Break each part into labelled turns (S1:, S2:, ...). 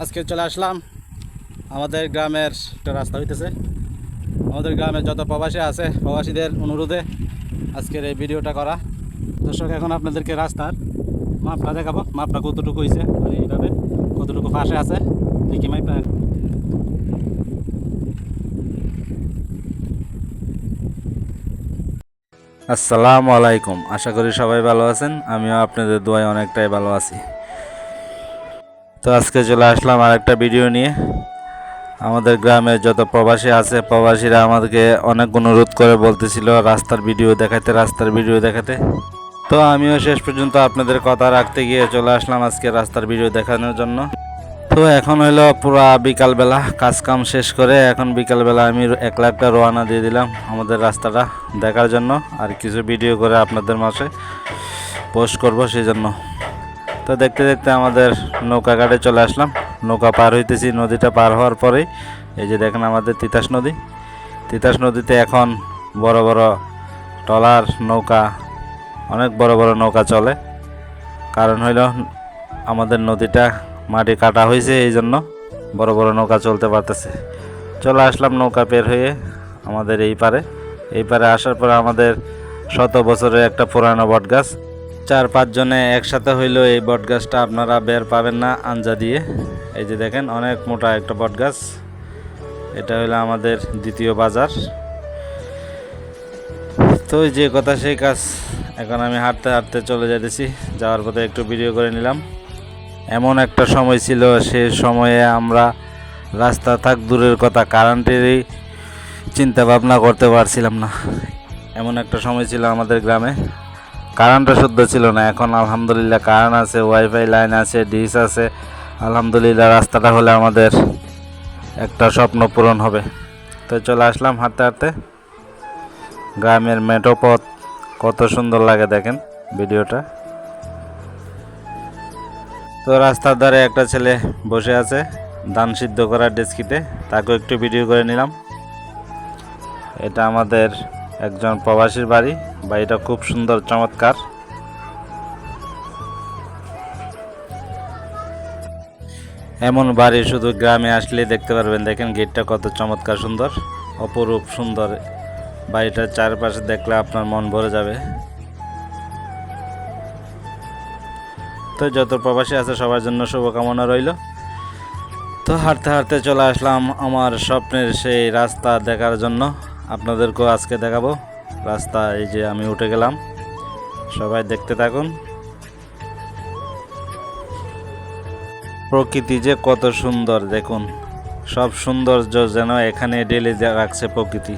S1: আজকে চলে আসলাম আমাদের গ্রামের একটা রাস্তা হইতেছে। আমাদের গ্রামে যত প্রবাসী আছে প্রবাসীদের অনুরোধে আজকের এই ভিডিওটা করা। দর্শক, এখন আপনাদেরকে রাস্তার মাপটা দেখাবো। মাপটা কতটুকু হয়েছে, মানে এইভাবে কতটুকু পাশে আছে দেখি মাপটা। আসসালামু আলাইকুম, আশা করি সবাই ভালো আছেন। আমিও আপনাদের দোয়ায় অনেকটাই ভালো আছি। তো আজকে চলে আসলাম আরেকটা ভিডিও নিয়ে। আমাদের গ্রামে যত প্রবাসী আছে প্রবাসীরা আমাদেরকে অনেক অনুরোধ করে বলতেছিল রাস্তার ভিডিও দেখাতে। তো আমিও শেষ পর্যন্ত আপনাদের কথা রাখতে গিয়ে চলে আসলাম আজকে রাস্তার ভিডিও দেখানোর জন্য। তো এখন হলো পুরা বিকালবেলা, কাজ কাম শেষ করে এখন বিকালবেলা আমি একলা একটা রওনা দিয়ে দিলাম আমাদের রাস্তাটা দেখার জন্য, আর কিছু ভিডিও করে আপনাদের মাঝে পোস্ট করব সেই জন্য। তো দেখতে দেখতে আমাদের নৌকা ঘাটে চলে আসলাম। নৌকা পার হইতেছি। নদীটা পার হওয়ার পরেই এই যে দেখেন আমাদের তিতাস নদীতে এখন বড় বড় ট্রলার নৌকা, অনেক বড় বড় নৌকা চলে। কারণ হইল আমাদের নদীটা মাটি কাটা হয়েছে, এই জন্য বড় বড় নৌকা চলতে পারতেছে। চলে আসলাম নৌকা পের হয়ে আমাদের এই পারে আসার পরে আমাদের 100 বছরের একটা পুরানো বট গাছ, 4-5 জনে একসাথে হইলো এই বট গাছটা আপনারা বের পাবেন না আঞ্জা দিয়ে। এই যে দেখেন অনেক মোটা একটা বট গাছ। এটা হইলো আমাদের দ্বিতীয় বাজার। তো যে কথা সেই কাজ, এখন আমি হাঁটতে হাঁটতে চলে যাইতেছি। যাওয়ার পথে একটু ভিডিও করে নিলাম। এমন একটা সময় ছিল, সে সময়ে আমরা রাস্তা থাক দূরের কথা কারেন্টেরই চিন্তা ভাবনা করতে পারছিলাম না। এমন একটা সময় ছিল আমাদের গ্রামে, কারেন্টও শুদ্ধ ছিল না। এখন আলহামদুলিল্লাহ কারেন্ট আছে, ওয়াইফাই লাইন আছে, ডিশ আছে। আলহামদুলিল্লাহ রাস্তাটা হলে আমাদের একটা স্বপ্ন পূরণ হবে। তো চলে আসলাম হাঁটতে হাঁটতে। গ্রামের মেঠো পথ কত সুন্দর লাগে দেখেন ভিডিওটা। তো রাস্তার ধারে একটা ছেলে বসে আছে ধান সিদ্ধ করার ডেস্কিতে, তাকেও একটু ভিডিও করে নিলাম। এটা আমাদের একজন প্রবাসীর বাড়িটা খুব সুন্দর চমৎকার। এমন বাড়ি শুধু গ্রামে আসলেই দেখতে পারবেন। দেখেন গেটটা কত চমৎকার সুন্দর, অপরূপ সুন্দর। বাড়িটার চারপাশে দেখলে আপনার মন ভরে যাবে। তো যত প্রবাসী আছে সবার জন্য শুভকামনা রইল। তো হাঁটতে হাঁটতে চলে আসলাম আমার স্বপ্নের সেই রাস্তা দেখার জন্য। আপনাদেরকেও আজকে দেখাবো রাস্তা। এই যে আমি উঠে গেলাম, সবাই দেখতে থাকুন। প্রকৃতি যে কত সুন্দর দেখুন, সব সৌন্দর্য যেন এখানে ঢেলে রাখছে প্রকৃতি।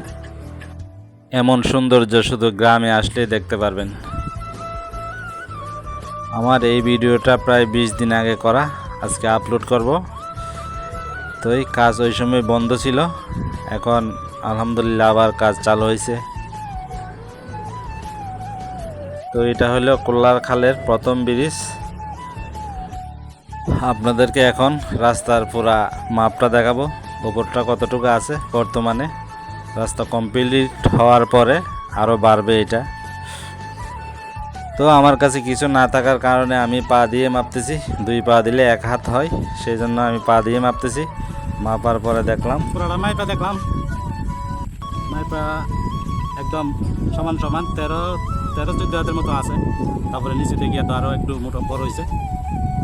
S1: এমন সৌন্দর্য শুধু গ্রামে আসলে দেখতে পারবেন। আমার এই ভিডিওটা প্রায় 20 দিন আগে করা, আজকে আপলোড করব। তো এই কাজ ওই সময় বন্ধ ছিল, এখন আলহামদুলিল্লাহ আবার কাজ চালু হয়েছে। তো এটা হলো কোল্লার খালের প্রথম ব্রিজ। আপনাদেরকে এখন রাস্তার পুরা মাপটা দেখাবো, উপরটা কতটুকু আছে বর্তমানে। রাস্তা কমপ্লিট হওয়ার পরে আরও বাড়বে এটা। তো আমার কাছে কিছু না থাকার কারণে আমি পা দিয়ে মাপতেছি। 2 পা দিলে 1 হাত হয়, সেই জন্য আমি পা দিয়ে মাপতেছি। মাপার পরে দেখলাম পুরোটা মাইপা দেখলাম, মাইপা একদম সমান 13-14 হাতের মতো আছে। তারপরে নিচেতে গিয়ে তো আরও একটু মোটা বড় হয়েছে।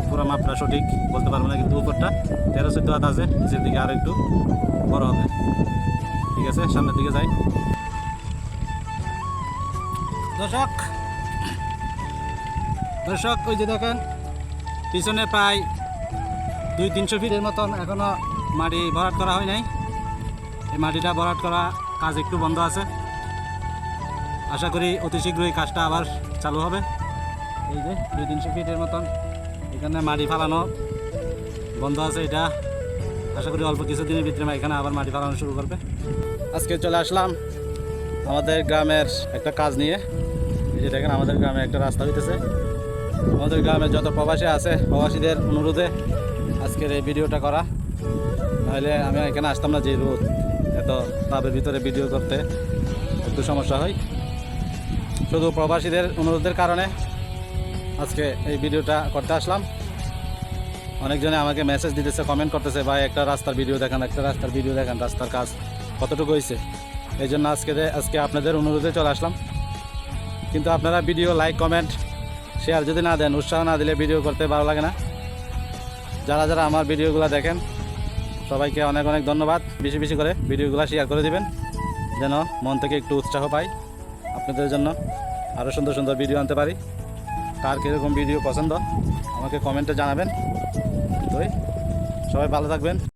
S1: পুরো মাপটা সঠিক বলতে পারবো না, কিন্তু উপরটা 13-14 হাত আছে, নিচের দিকে আরও একটু বড় হবে। ঠিক আছে, সামনের দিকে যাই। দর্শক ওই যে দেখেন পিছনে প্রায় 200-300 ফিটের মতন এখনো মাটি ভরাট করা হয় নাই। এই মাটিটা ভরাট করা কাজ একটু বন্ধ আছে। আশা করি অতি শীঘ্রই কাজটা আবার চালু হবে। এই যে 200-300 ফিটের মতন এখানে মাটি ফালানো বন্ধ আছে। এটা আশা করি অল্প কিছুদিনের ভিতরে এখানে আবার মাটি ফালানো শুরু করবে। আজকে চলে আসলাম আমাদের গ্রামের একটা কাজ নিয়ে। এই যে দেখেন আমাদের গ্রামে একটা রাস্তা হইতেছে। আমাদের গ্রামে যত প্রবাসী আছে প্রবাসীদের অনুরোধে আজকের এই ভিডিওটা করা, নাহলে আমি এখানে আসতাম না। যে রোদ, এত তাপের ভিতরে ভিডিও করতে একটু সমস্যা হয়। শুধু প্রবাসীদের অনুরোধের কারণে আজকে এই ভিডিওটা করতে আসলাম। অনেকজনে আমাকে মেসেজ দিতেছে, কমেন্ট করতেছে, ভাই একটা রাস্তার ভিডিও দেখান, রাস্তার কাজ কতটুকু হয়েছে। এই জন্য আজকে আপনাদের অনুরোধে চলে আসলাম। কিন্তু আপনারা ভিডিও লাইক, কমেন্ট, শেয়ার যদি না দেন, উৎসাহ না দিলে ভিডিও করতে ভালো লাগে না। যারা যারা আমার ভিডিওগুলো দেখেন সবাইকে অনেক অনেক ধন্যবাদ। বেশি বেশি করে ভিডিওগুলো শেয়ার করে দিবেন, যেন মন থেকে একটু উৎসাহ পাই, আপনাদের জন্য আরও সুন্দর সুন্দর ভিডিও আনতে পারি। কার কীরকম ভিডিও পছন্দ আমাকে কমেন্টে জানাবেন। তো সবাই ভালো থাকবেন।